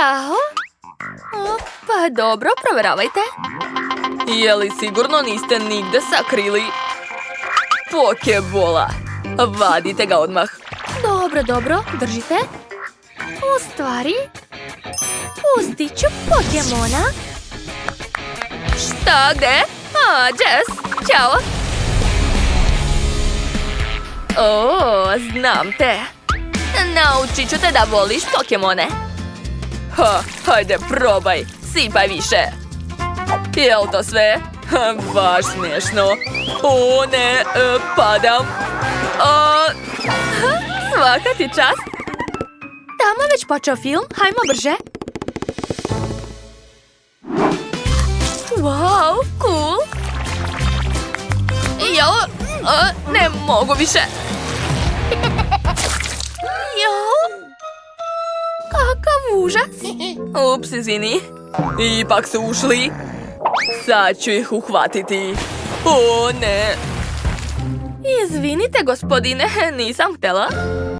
Ćao. Pa dobro, provjeravajte. Je li sigurno niste nigde sakrili pokebola? Vadite ga odmah. Dobro, držite. U stvari, pustit ću Pokemona. Šta, gde? Jess, ćao. Znam te. Naučit ću te da voliš Pokemone. Hajde, probaj. Sipaj više. Jel to sve? Baš smiješno. O ne, padam. Svaka ti čast. Tamo već počeo film, hajmo brže. Wow, cool. Ne mogu više. Kakav užas. Ups, izvini. Ipak su ušli. Sad ću ih uhvatiti. O ne. Izvinite, gospodine, nisam htjela.